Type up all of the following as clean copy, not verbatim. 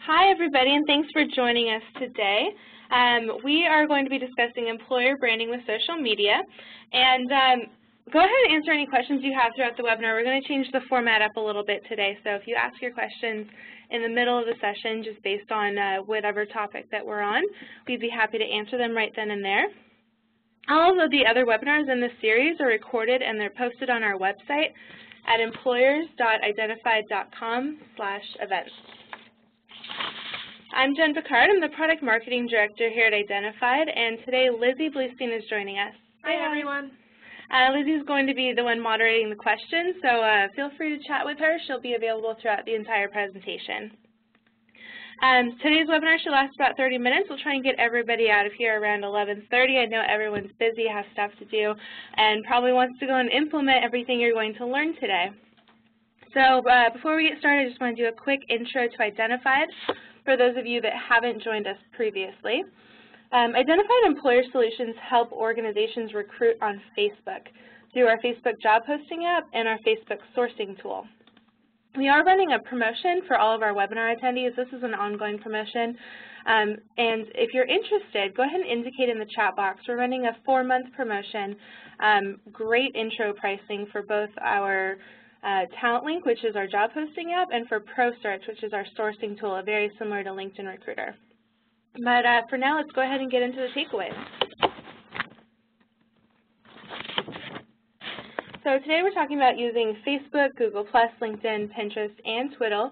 Hi, everybody, and thanks for joining us today. We are going to be discussing employer branding with social media. And go ahead and answer any questions you have throughout the webinar. We're going to change the format up a little bit today. So if you ask your questions in the middle of the session, just based on whatever topic that we're on, we'd be happy to answer them right then and there. All of the other webinars in this series are recorded and they're posted on our website at employers.identified.com/events. I'm Jen Picard. I'm the Product Marketing Director here at Identified, and today Lizzie Bluestein is joining us. Hi, everyone. Lizzie's going to be the one moderating the questions, so feel free to chat with her. She'll be available throughout the entire presentation. Today's webinar should last about 30 minutes. We'll try and get everybody out of here around 11:30. I know everyone's busy, has stuff to do, and probably wants to go and implement everything you're going to learn today. So before we get started, I just want to do a quick intro to Identified for those of you that haven't joined us previously. Identified Employer Solutions help organizations recruit on Facebook through our Facebook job posting app and our Facebook sourcing tool. We are running a promotion for all of our webinar attendees. This is an ongoing promotion. And if you're interested, go ahead and indicate in the chat box. We're running a 4-month promotion, great intro pricing for both our Talent Link, which is our job posting app, and for ProSearch, which is our sourcing tool, very similar to LinkedIn Recruiter. But for now, let's go ahead and get into the takeaways. So today we're talking about using Facebook, Google+, LinkedIn, Pinterest, and Twitter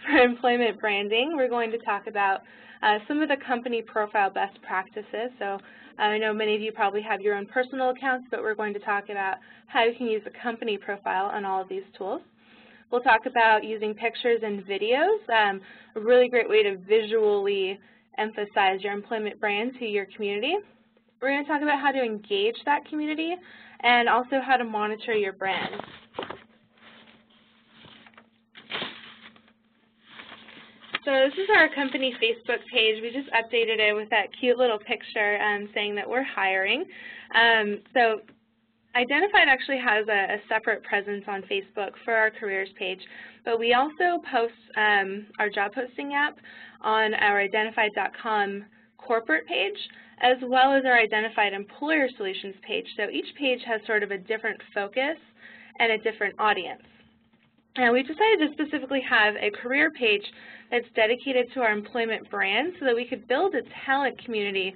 for employment branding. We're going to talk about some of the company profile best practices. So I know many of you probably have your own personal accounts, but we're going to talk about how you can use a company profile on all of these tools. We'll talk about using pictures and videos, a really great way to visually emphasize your employment brand to your community. We're going to talk about how to engage that community and also how to monitor your brand. So this is our company Facebook page. We just updated it with that cute little picture saying that we're hiring. So Identified actually has a separate presence on Facebook for our careers page, but we also post our job posting app on our identified.com corporate page, as well as our Identified Employer Solutions page. So each page has sort of a different focus and a different audience. And we decided to specifically have a career page that's dedicated to our employment brand so that we could build a talent community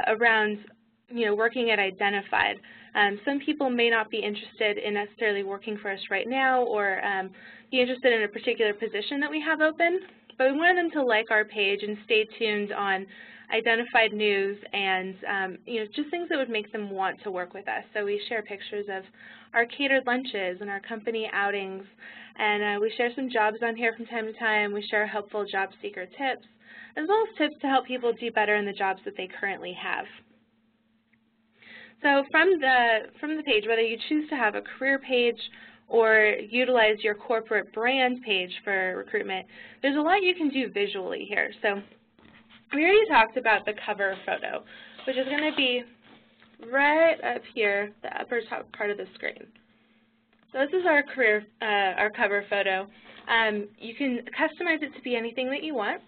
around working at Identified. Some people may not be interested in necessarily working for us right now or be interested in a particular position that we have open, but we wanted them to like our page and stay tuned on Identified news and just things that would make them want to work with us. So we share pictures of our catered lunches and our company outings, and we share some jobs on here from time to time. We share helpful job seeker tips, as well as tips to help people do better in the jobs that they currently have. So from the page, whether you choose to have a career page or utilize your corporate brand page for recruitment, there's a lot you can do visually here. So we already talked about the cover photo, which is going to be right up here, the upper top part of the screen. So this is our cover photo. You can customize it to be anything that you want.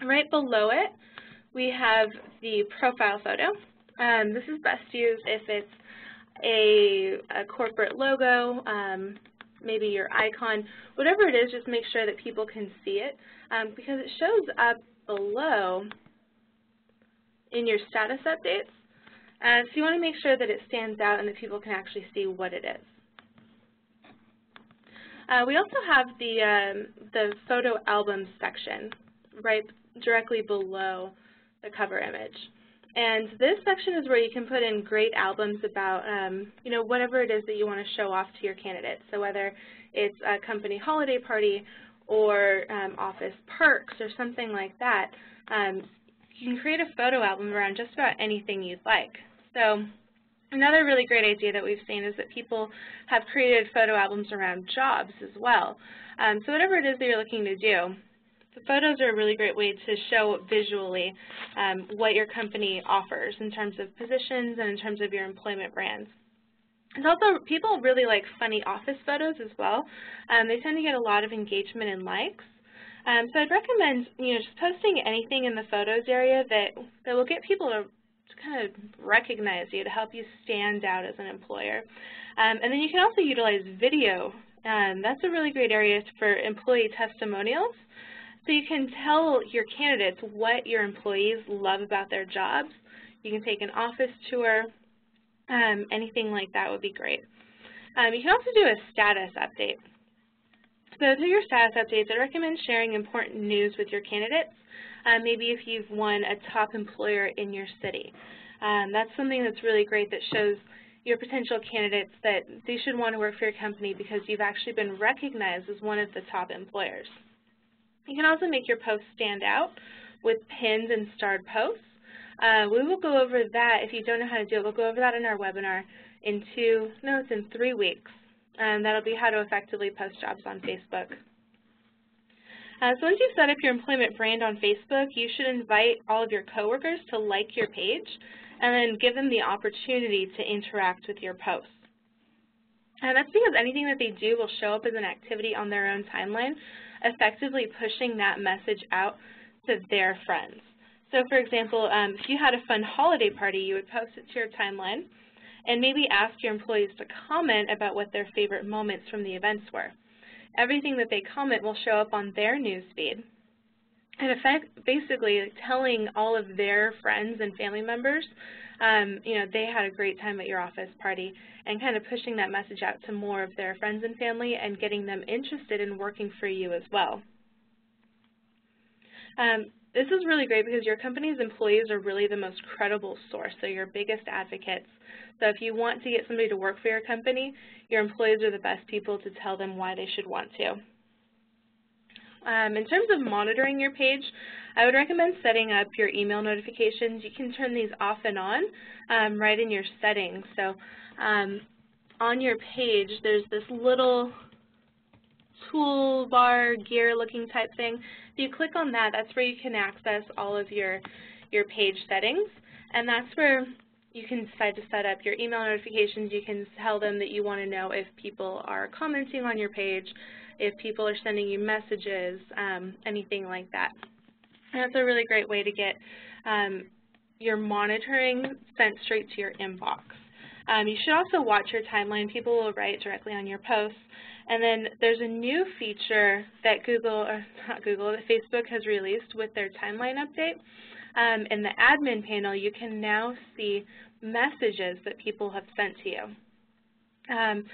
Right below it, we have the profile photo. This is best used if it's a corporate logo, maybe your icon, whatever it is, just make sure that people can see it because it shows up below in your status updates. So you want to make sure that it stands out and that people can actually see what it is. We also have the photo album section right directly below the cover image. And this section is where you can put in great albums about, whatever it is that you want to show off to your candidates. So whether it's a company holiday party or office perks or something like that, you can create a photo album around just about anything you'd like. So another really great idea that we've seen is that people have created photo albums around jobs as well. So whatever it is that you're looking to do, the photos are a really great way to show visually what your company offers in terms of positions and in terms of your employment brands. It's also, people really like funny office photos as well. They tend to get a lot of engagement and likes. So I'd recommend, just posting anything in the photos area that will get people to kind of recognize you, to help you stand out as an employer. And then you can also utilize video. That's a really great area for employee testimonials. So you can tell your candidates what your employees love about their jobs. You can take an office tour. Anything like that would be great. You can also do a status update. So through your status updates, I recommend sharing important news with your candidates. Maybe if you've won a top employer in your city. That's something that's really great, that shows your potential candidates that they should want to work for your company because you've actually been recognized as one of the top employers. You can also make your posts stand out with pinned and starred posts. We will go over that. If you don't know how to do it, we'll go over that in our webinar in 3 weeks. That'll be how to effectively post jobs on Facebook. So once you've set up your employment brand on Facebook, you should invite all of your coworkers to like your page and then give them the opportunity to interact with your posts. And that's because anything that they do will show up as an activity on their own timeline, effectively pushing that message out to their friends. So for example, if you had a fun holiday party, you would post it to your timeline and maybe ask your employees to comment about what their favorite moments from the events were. Everything that they comment will show up on their news feed, and basically telling all of their friends and family members, they had a great time at your office party, and kind of pushing that message out to more of their friends and family and getting them interested in working for you as well. This is really great because your company's employees are really the most credible source, so your biggest advocates. So if you want to get somebody to work for your company, your employees are the best people to tell them why they should want to. In terms of monitoring your page, I would recommend setting up your email notifications. You can turn these off and on right in your settings. So on your page, there's this little toolbar, gear-looking type thing. If you click on that, that's where you can access all of your page settings, and that's where you can decide to set up your email notifications. You can tell them that you want to know if people are commenting on your page, if people are sending you messages, anything like that. And that's a really great way to get your monitoring sent straight to your inbox. You should also watch your timeline. People will write directly on your posts. And then there's a new feature that that Facebook has released with their timeline update. In the admin panel, you can now see messages that people have sent to you.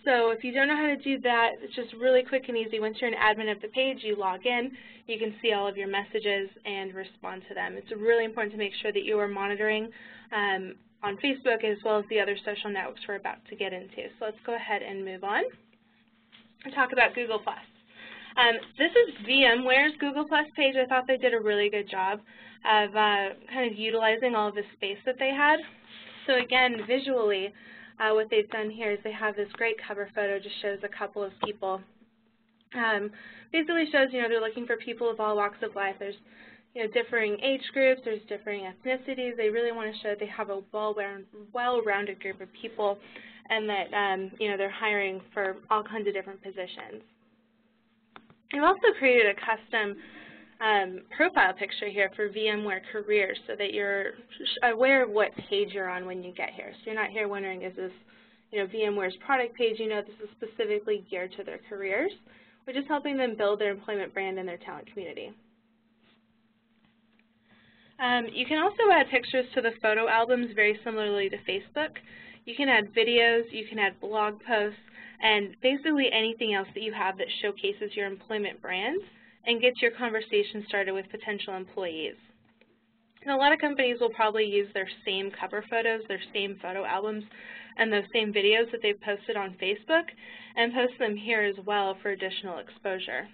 So if you don't know how to do that, it's just really quick and easy. Once you're an admin of the page, you log in, you can see all of your messages and respond to them. It's really important to make sure that you are monitoring on Facebook as well as the other social networks we're about to get into. So let's go ahead and move on and talk about Google+. This is VMware's Google+ page. I thought they did a really good job of kind of utilizing all of the space that they had. So again, visually, what they've done here is they have this great cover photo, just shows a couple of people. Basically shows, they're looking for people of all walks of life. There's, differing age groups, there's differing ethnicities. They really want to show they have a well-rounded group of people, and that, they're hiring for all kinds of different positions. I've also created a custom profile picture here for VMware Careers so that you're aware of what page you're on when you get here. So you're not here wondering, is this VMware's product page? This is specifically geared to their careers, which is helping them build their employment brand and their talent community. You can also add pictures to the photo albums very similarly to Facebook. You can add videos, you can add blog posts, and basically anything else that you have that showcases your employment brand and gets your conversation started with potential employees. And a lot of companies will probably use their same cover photos, their same photo albums, and those same videos that they've posted on Facebook and post them here as well for additional exposure.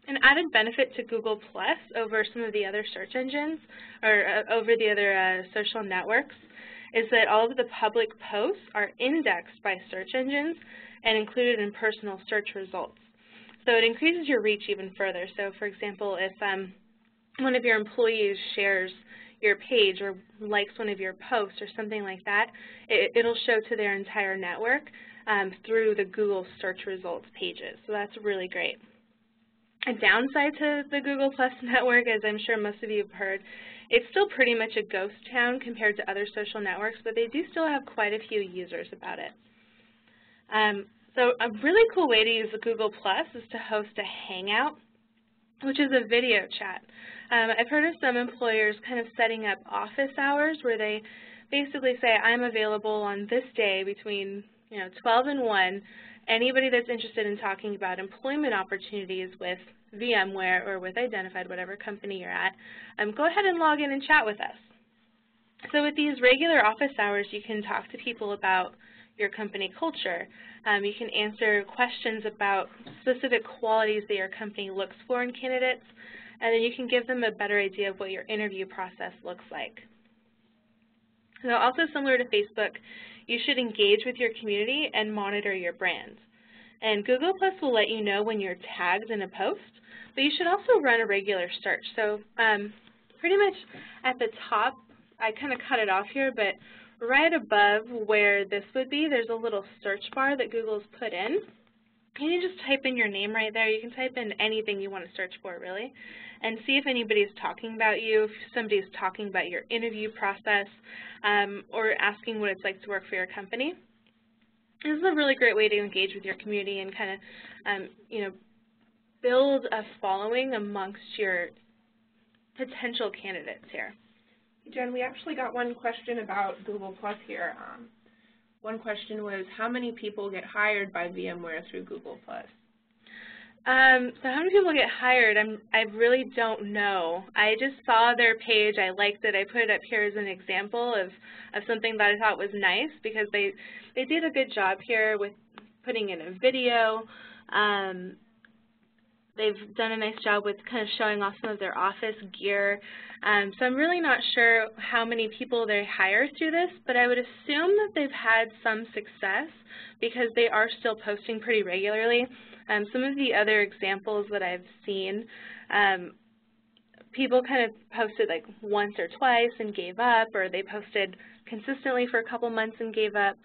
An added benefit to Google+ over some of the other search engines or over the other social networks is that all of the public posts are indexed by search engines and included in personal search results. So it increases your reach even further. So for example, if one of your employees shares your page or likes one of your posts or something like that, it'll show to their entire network through the Google search results pages. So that's really great. A downside to the Google Plus network, as I'm sure most of you have heard, it's still pretty much a ghost town compared to other social networks, but they do still have quite a few users about it. So a really cool way to use the Google Plus is to host a Hangout, which is a video chat. I've heard of some employers kind of setting up office hours where they basically say, I'm available on this day between 12 and 1. Anybody that's interested in talking about employment opportunities with VMware or with Identified, whatever company you're at, go ahead and log in and chat with us. So with these regular office hours, you can talk to people about your company culture. You can answer questions about specific qualities that your company looks for in candidates, and then you can give them a better idea of what your interview process looks like. So also similar to Facebook, you should engage with your community and monitor your brand. And Google Plus will let you know when you're tagged in a post, but you should also run a regular search. So pretty much at the top, I kind of cut it off here, but right above where this would be, there's a little search bar that Google's put in. And you just type in your name right there. You can type in anything you want to search for, really, and see if anybody's talking about you, if somebody's talking about your interview process, or asking what it's like to work for your company. This is a really great way to engage with your community and kind of, build a following amongst your potential candidates here. Jen, we actually got one question about Google Plus here. One question was, how many people get hired by VMware through Google Plus? So how many people get hired? I really don't know. I just saw their page. I liked it. I put it up here as an example of something that I thought was nice because they did a good job here with putting in a video. They've done a nice job with kind of showing off some of their office gear. So I'm really not sure how many people they hire through this, but I would assume that they've had some success because they are still posting pretty regularly. Some of the other examples that I've seen, people kind of posted like once or twice and gave up, or they posted consistently for a couple months and gave up.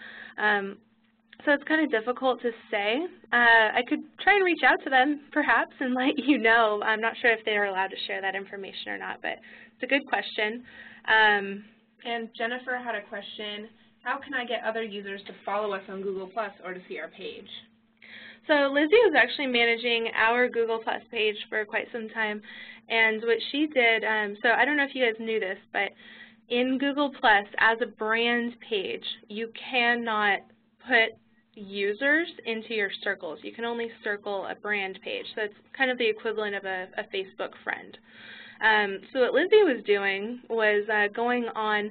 So it's kind of difficult to say. I could try and reach out to them, perhaps, and let you know. I'm not sure if they are allowed to share that information or not, but it's a good question. And Jennifer had a question. How can I get other users to follow us on Google Plus or to see our page? So Lizzie was actually managing our Google Plus page for quite some time, and what she did, so I don't know if you guys knew this, but in Google Plus, as a brand page, you cannot put users into your circles. You can only circle a brand page, so it's kind of the equivalent of a Facebook friend. So what Lizzie was doing was going on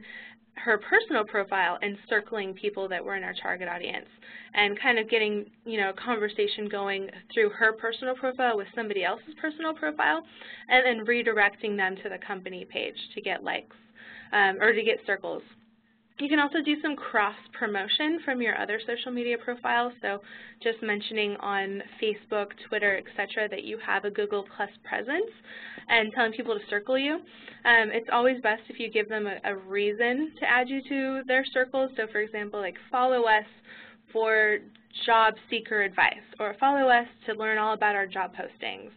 her personal profile and circling people that were in our target audience and kind of getting, a conversation going through her personal profile with somebody else's personal profile and then redirecting them to the company page to get likes or to get circles. You can also do some cross-promotion from your other social media profiles, so just mentioning on Facebook, Twitter, etc., that you have a Google Plus presence and telling people to circle you. It's always best if you give them a reason to add you to their circles. So, for example, like follow us for job seeker advice or follow us to learn all about our job postings.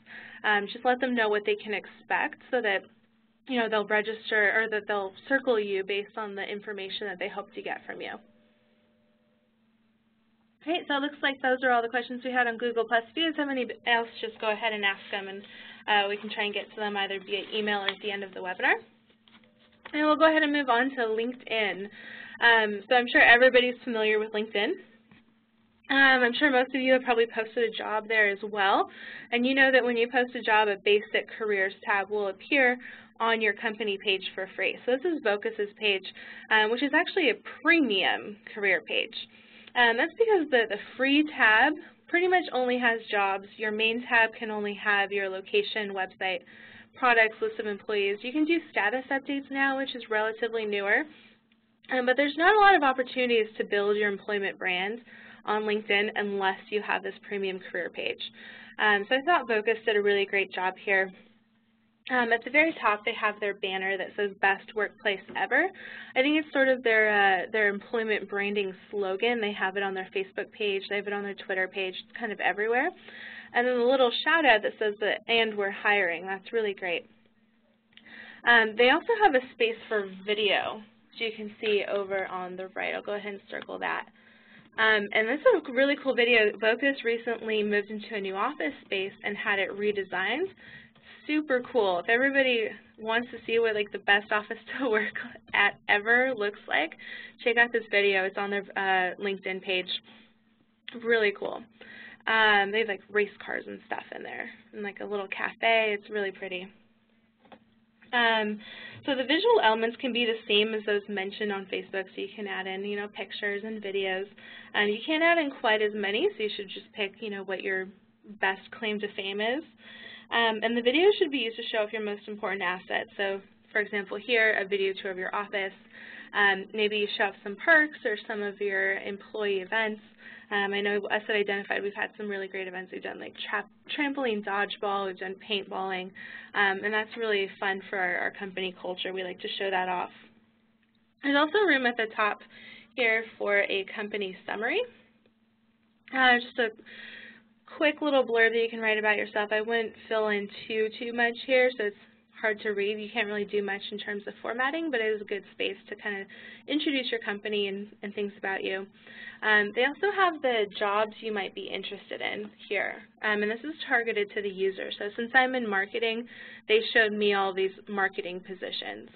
Just let them know what they can expect so that they'll register or that they'll circle you based on the information that they hope to get from you. Okay, so it looks like those are all the questions we had on Google+. If you guys have any else, just go ahead and ask them, and we can try and get to them either via email or at the end of the webinar. And we'll go ahead and move on to LinkedIn. So I'm sure everybody's familiar with LinkedIn. I'm sure most of you have probably posted a job there as well. And you know that when you post a job, a basic careers tab will appear on your company page for free. So this is Vocus's page, which is actually a premium career page. That's because the free tab pretty much only has jobs. Your main tab can only have your location, website, products, list of employees. You can do status updates now, which is relatively newer. But there's not a lot of opportunities to build your employment brand on LinkedIn unless you have this premium career page. So I thought Vocus did a really great job here. At the very top, they have their banner that says "Best Workplace Ever." I think it's sort of their employment branding slogan. They have it on their Facebook page. They have it on their Twitter page. It's kind of everywhere. And then the little shout out that says that, "And we're hiring." That's really great. They also have a space for video, as you can see over on the right. I'll go ahead and circle that. And this is a really cool video. Vocus recently moved into a new office space and had it redesigned. Super cool. If everybody wants to see what like the best office to work at ever looks like, check out this video. It's on their LinkedIn page. Really cool. They have like race cars and stuff in there, and like a little cafe. It's really pretty. So the visual elements can be the same as those mentioned on Facebook, so you can add in, pictures and videos. You can't add in quite as many, so you should just pick, what your best claim to fame is. And the video should be used to show off your most important assets. So, for example, here, a video tour of your office. Maybe you show off some perks or some of your employee events. I know us at Identified, we've had some really great events. We've done like trampoline dodgeball, we've done paintballing, and that's really fun for our company culture. We like to show that off. There's also room at the top here for a company summary. Just a quick little blurb that you can write about yourself. I wouldn't fill in too much here, so it's hard to read. You can't really do much in terms of formatting, but it is a good space to kind of introduce your company and things about you. They also have the jobs you might be interested in here, and this is targeted to the user. So since I'm in marketing, they showed me all these marketing positions.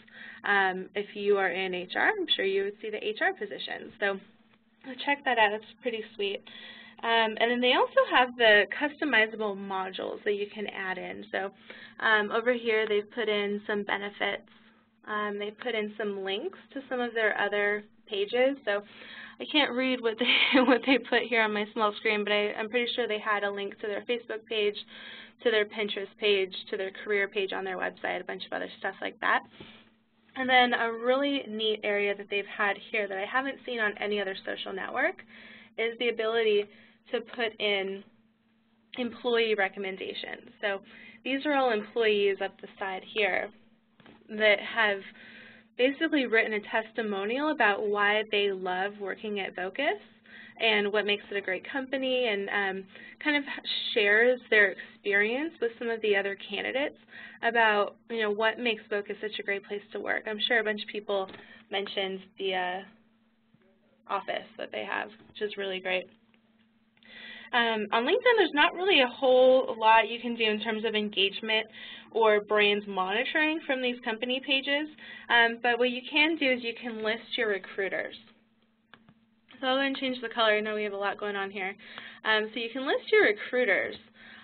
If you are in HR, I'm sure you would see the HR positions. So check that out. It's pretty sweet. And then they also have the customizable modules that you can add in. So over here they've put in some benefits. They've put in some links to some of their other pages. So I can't read what they put here on my small screen, but I'm pretty sure they had a link to their Facebook page, to their Pinterest page, to their career page on their website, a bunch of other stuff like that. And then a really neat area that they've had here that I haven't seen on any other social network is the ability to put in employee recommendations. So these are all employees up the side here that have basically written a testimonial about why they love working at Vocus and what makes it a great company, and kind of shares their experience with some of the other candidates about what makes Vocus such a great place to work. I'm sure a bunch of people mentioned the office that they have, which is really great. On LinkedIn, there's not really a whole lot you can do in terms of engagement or brand monitoring from these company pages, but what you can do is you can list your recruiters. So I'll go and change the color. I know we have a lot going on here. So you can list your recruiters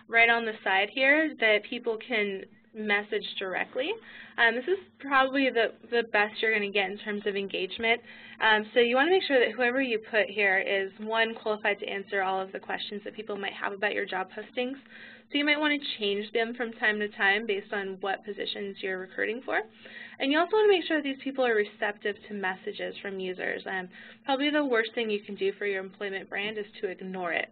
right on the side here that people can message directly. This is probably the best you're going to get in terms of engagement. So you want to make sure that whoever you put here is, one, qualified to answer all of the questions that people might have about your job postings. So you might want to change them from time to time based on what positions you're recruiting for. And you also want to make sure that these people are receptive to messages from users. Probably the worst thing you can do for your employment brand is to ignore it.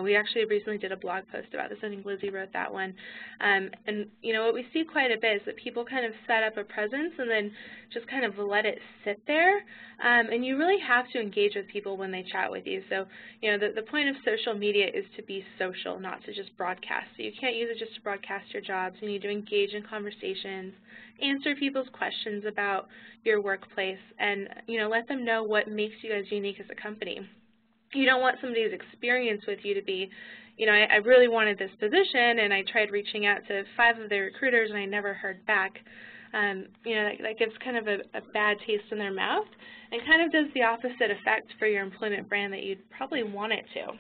We actually recently did a blog post about this. I think Lizzie wrote that one. And what we see quite a bit is that people kind of set up a presence and then just kind of let it sit there. And you really have to engage with people when they chat with you. So, the point of social media is to be social, not to just broadcast. So you can't use it just to broadcast your jobs. You need to engage in conversations, answer people's questions about your workplace, and, let them know what makes you guys unique as a company. You don't want somebody's experience with you to be, I really wanted this position and I tried reaching out to 5 of their recruiters and I never heard back. That gives kind of a bad taste in their mouth and kind of does the opposite effect for your employment brand that you'd probably want it to.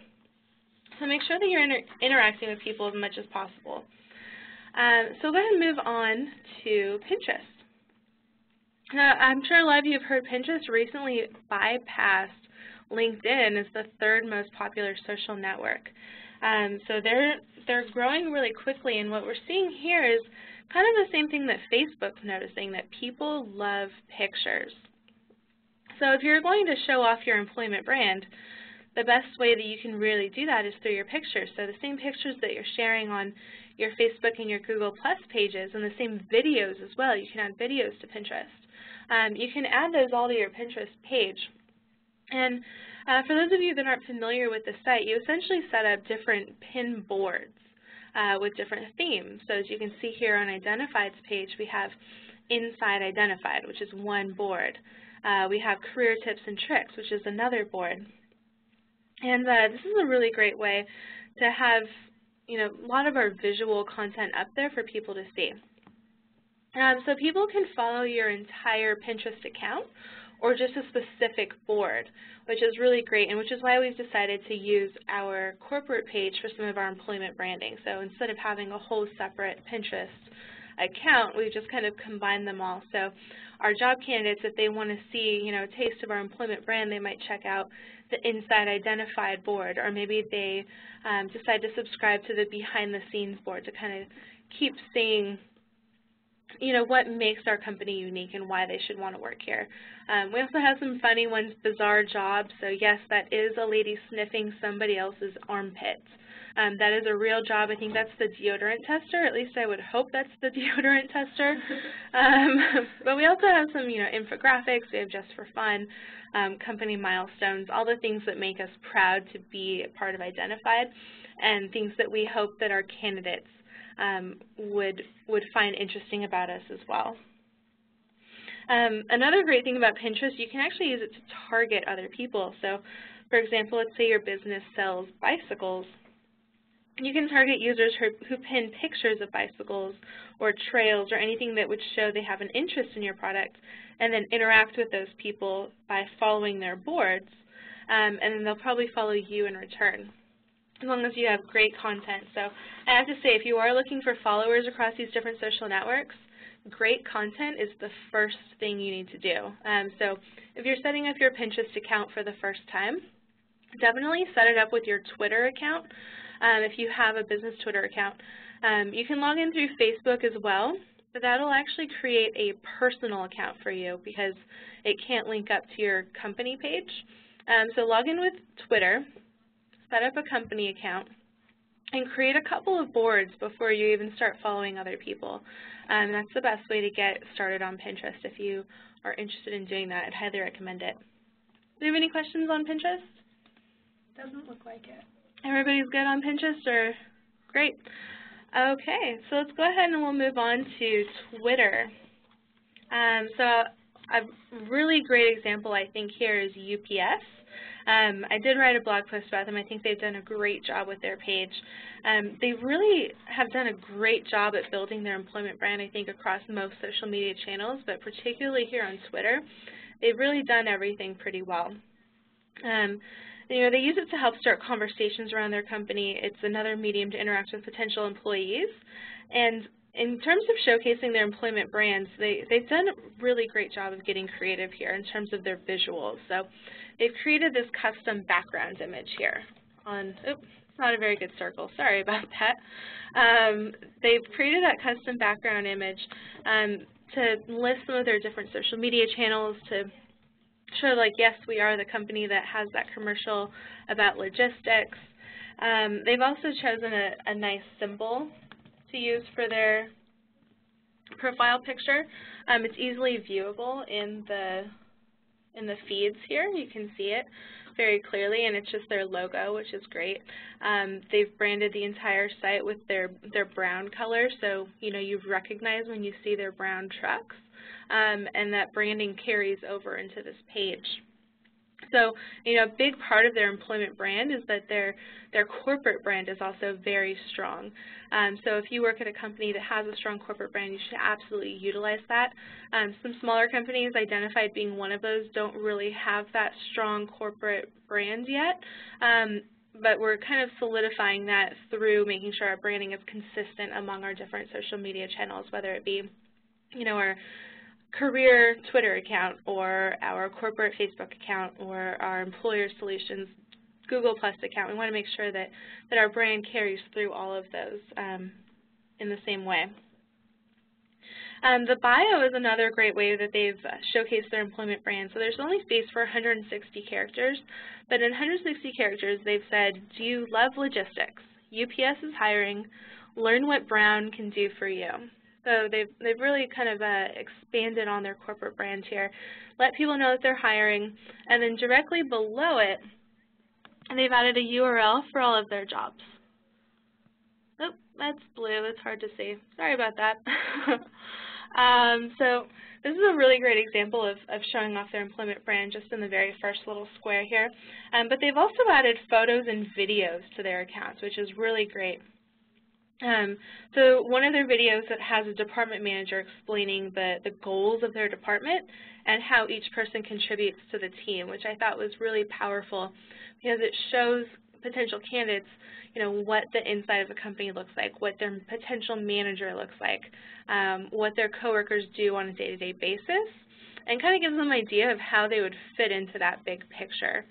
So make sure that you're interacting with people as much as possible. So go ahead and move on to Pinterest. Now, I'm sure a lot of you have heard Pinterest recently bypassed LinkedIn is the 3rd most popular social network. So they're growing really quickly, and what we're seeing here is kind of the same thing that Facebook's noticing, that people love pictures. So if you're going to show off your employment brand, the best way that you can really do that is through your pictures. So the same pictures that you're sharing on your Facebook and your Google Plus pages, and the same videos as well. You can add videos to Pinterest. You can add those all to your Pinterest page. And for those of you that aren't familiar with the site, you essentially set up different pin boards with different themes. So as you can see here on Identified's page, we have Inside Identified, which is one board. We have Career Tips and Tricks, which is another board. And this is a really great way to have, a lot of our visual content up there for people to see. So people can follow your entire Pinterest account or just a specific board, which is really great, and which is why we've decided to use our corporate page for some of our employment branding. So instead of having a whole separate Pinterest account, we've just kind of combined them all. So our job candidates, if they want to see, a taste of our employment brand, they might check out the Inside Identified board, or maybe they decide to subscribe to the Behind the Scenes board to kind of keep seeing what makes our company unique and why they should want to work here. We also have some funny ones, bizarre jobs. So yes, that is a lady sniffing somebody else's armpits. That is a real job. I think that's the deodorant tester. At least I would hope that's the deodorant tester. But we also have some, infographics. We have Just for Fun, company milestones, all the things that make us proud to be a part of Identified, and things that we hope that our candidates would find interesting about us as well. Another great thing about Pinterest, you can actually use it to target other people. So, for example, let's say your business sells bicycles. You can target users who pin pictures of bicycles or trails or anything that would show they have an interest in your product, and then interact with those people by following their boards, and then they'll probably follow you in return, as long as you have great content. So I have to say, if you are looking for followers across these different social networks, great content is the first thing you need to do. So if you're setting up your Pinterest account for the first time, definitely set it up with your Twitter account. If you have a business Twitter account, you can log in through Facebook as well, but that'll actually create a personal account for you because it can't link up to your company page. So log in with Twitter, set up a company account, and create a couple of boards before you even start following other people. That's the best way to get started on Pinterest. If you are interested in doing that, I'd highly recommend it. Do you have any questions on Pinterest? Doesn't look like it. Everybody's good on Pinterest? Or great. Okay, so let's go ahead and we'll move on to Twitter. So a really great example, I think, here is UPS. I did write a blog post about them. I think they've done a great job with their page. They really have done a great job at building their employment brand, I think, across most social media channels, but particularly here on Twitter. They've really done everything pretty well. They use it to help start conversations around their company. It's another medium to interact with potential employees. And in terms of showcasing their employment brands, they've done a really great job of getting creative here in terms of their visuals. So they've created this custom background image here on, oops, it's not a very good circle, sorry about that. They've created that custom background image to list some of their different social media channels, to show, like, yes, we are the company that has that commercial about logistics. They've also chosen a nice symbol to use for their profile picture. It's easily viewable in the feeds here. You can see it very clearly, and it's just their logo, which is great. They've branded the entire site with their brown color, so you recognize when you see their brown trucks, and that branding carries over into this page. So, a big part of their employment brand is that their corporate brand is also very strong. So if you work at a company that has a strong corporate brand, you should absolutely utilize that. Some smaller companies, Identified being one of those, don't really have that strong corporate brand yet. But we're kind of solidifying that through making sure our branding is consistent among our different social media channels, whether it be, our career Twitter account or our corporate Facebook account or our employer solutions Google Plus account. We want to make sure that our brand carries through all of those in the same way. The bio is another great way that they've showcased their employment brand. So there's only space for 160 characters, but in 160 characters they've said, do you love logistics? UPS is hiring. Learn what Brown can do for you. So they've really kind of expanded on their corporate brand here. Let people know that they're hiring, and then directly below it, they've added a URL for all of their jobs. Oh, that's blue. It's hard to see. Sorry about that. So this is a really great example of showing off their employment brand just in the very first little square here. But they've also added photos and videos to their accounts, which is really great. So one of their videos that has a department manager explaining the goals of their department and how each person contributes to the team, which I thought was really powerful because it shows potential candidates, you know, what the inside of a company looks like, what their potential manager looks like, what their coworkers do on a day-to-day basis, and kind of gives them an idea of how they would fit into that big picture.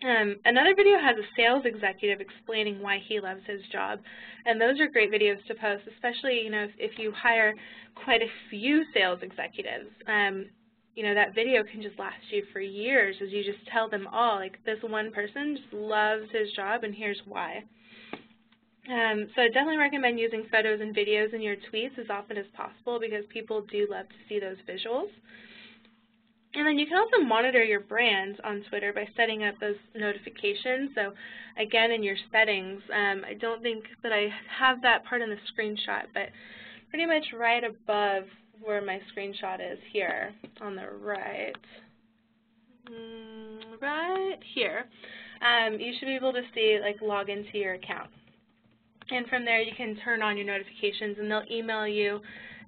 Another video has a sales executive explaining why he loves his job, and those are great videos to post, especially, you know, if you hire quite a few sales executives. You know, that video can just last you for years as you just tell them all, like, this one person just loves his job and here's why. So I definitely recommend using photos and videos in your tweets as often as possible because people do love to see those visuals. And then you can also monitor your brands on Twitter by setting up those notifications. So again, in your settings, I don't think that I have that part in the screenshot, but pretty much right above where my screenshot is here on the right, right here, you should be able to see, like, log into your account. And from there you can turn on your notifications and they'll email you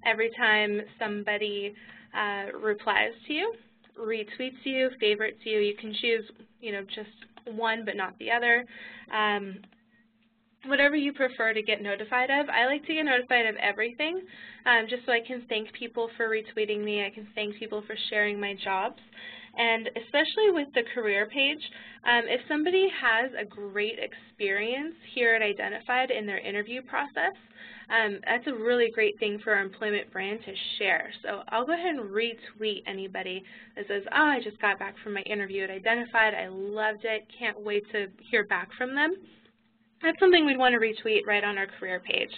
every time somebody replies to you, retweets you, favorites you. You can choose, you know, just one but not the other. Whatever you prefer to get notified of. I like to get notified of everything just so I can thank people for retweeting me. I can thank people for sharing my jobs. And especially with the career page, if somebody has a great experience here at Identified in their interview process, that's a really great thing for our employment brand to share. So I'll go ahead and retweet anybody that says, oh, I just got back from my interview at Identified. I loved it. Can't wait to hear back from them. That's something we'd want to retweet right on our career page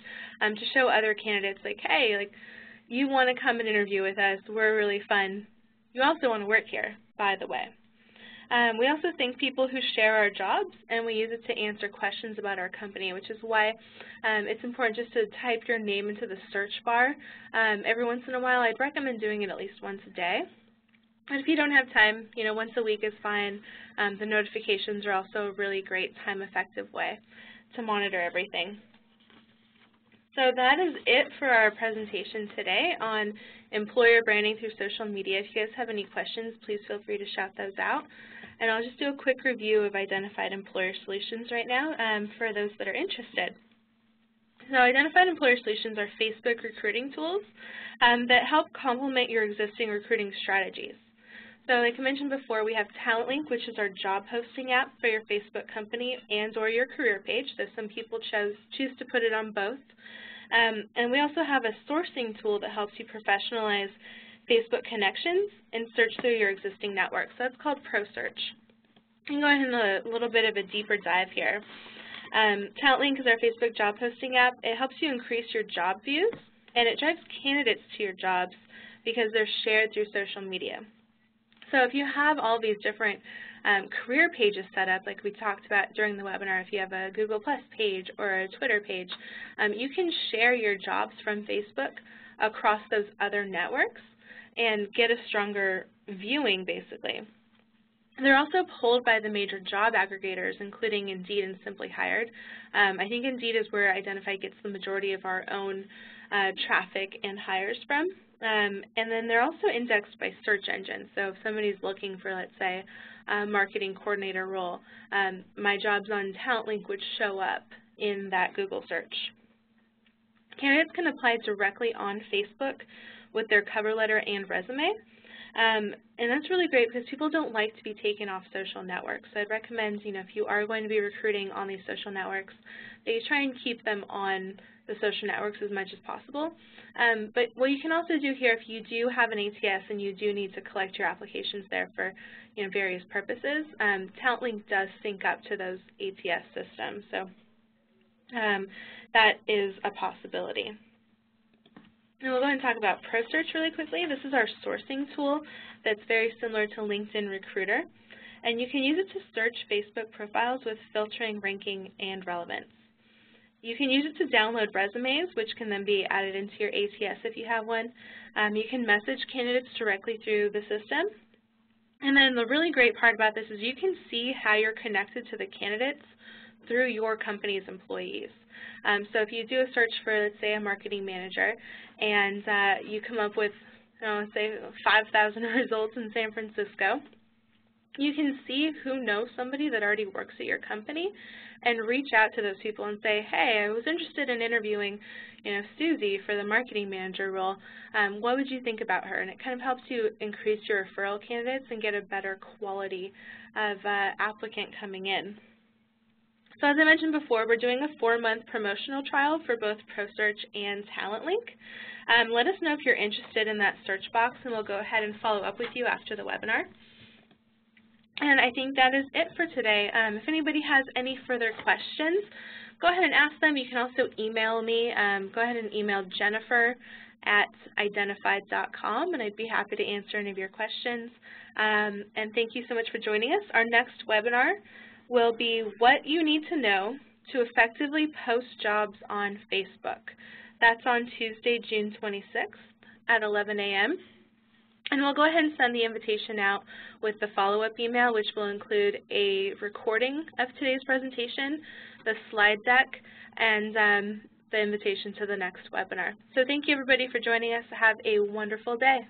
to show other candidates, like, hey, like, you want to come and interview with us. We're really fun. You also want to work here, by the way. We also thank people who share our jobs, and we use it to answer questions about our company, which is why it's important just to type your name into the search bar. Every once in a while, I'd recommend doing it at least once a day. And if you don't have time, you know, once a week is fine. The notifications are also a really great time-effective way to monitor everything. So that is it for our presentation today on employer branding through social media. If you guys have any questions, please feel free to shout those out. And I'll just do a quick review of Identified Employer Solutions right now for those that are interested. So Identified Employer Solutions are Facebook recruiting tools that help complement your existing recruiting strategies. So like I mentioned before, we have TalentLink, which is our job posting app for your Facebook company and or your career page. So some people choose to put it on both. And we also have a sourcing tool that helps you professionalize Facebook connections and search through your existing network. So that's called ProSearch. You can go ahead and a little bit of a deeper dive here. TalentLink is our Facebook job posting app. It helps you increase your job views, and it drives candidates to your jobs because they're shared through social media. So if you have all these different career pages set up, like we talked about during the webinar, if you have a Google Plus page or a Twitter page, you can share your jobs from Facebook across those other networks and get a stronger viewing, basically. They're also pulled by the major job aggregators, including Indeed and Simply Hired. I think Indeed is where Identified gets the majority of our own traffic and hires from. And then they're also indexed by search engines. So if somebody's looking for, let's say, a marketing coordinator role, my jobs on TalentLink would show up in that Google search. Candidates can apply directly on Facebook with their cover letter and resume. And that's really great because people don't like to be taken off social networks. So I'd recommend, if you are going to be recruiting on these social networks, that you try and keep them on the social networks as much as possible. But what you can also do here, if you do have an ATS and you do need to collect your applications there for various purposes, TalentLink does sync up to those ATS systems. So that is a possibility. And we'll go ahead and talk about ProSearch really quickly. This is our sourcing tool that's very similar to LinkedIn Recruiter. And you can use it to search Facebook profiles with filtering, ranking, and relevance. You can use it to download resumes, which can then be added into your ATS if you have one. You can message candidates directly through the system. And then the really great part about this is you can see how you're connected to the candidates through your company's employees. So if you do a search for, let's say, a marketing manager, and you come up with, say, 5,000 results in San Francisco, you can see who knows somebody that already works at your company and reach out to those people and say, hey, I was interested in interviewing, Susie for the marketing manager role. What would you think about her? And it kind of helps you increase your referral candidates and get a better quality of applicant coming in. So as I mentioned before, we're doing a 4-month promotional trial for both ProSearch and TalentLink. Let us know if you're interested in that search box, and we'll go ahead and follow up with you after the webinar. And I think that is it for today. If anybody has any further questions, go ahead and ask them. You can also email me. Go ahead and email Jennifer@identified.com, and I'd be happy to answer any of your questions. And thank you so much for joining us. Our next webinar will be what you need to know to effectively post jobs on Facebook. That's on Tuesday, June 26th at 11 a.m. And we'll go ahead and send the invitation out with the follow-up email, which will include a recording of today's presentation, the slide deck, and the invitation to the next webinar. So thank you, everybody, for joining us. Have a wonderful day.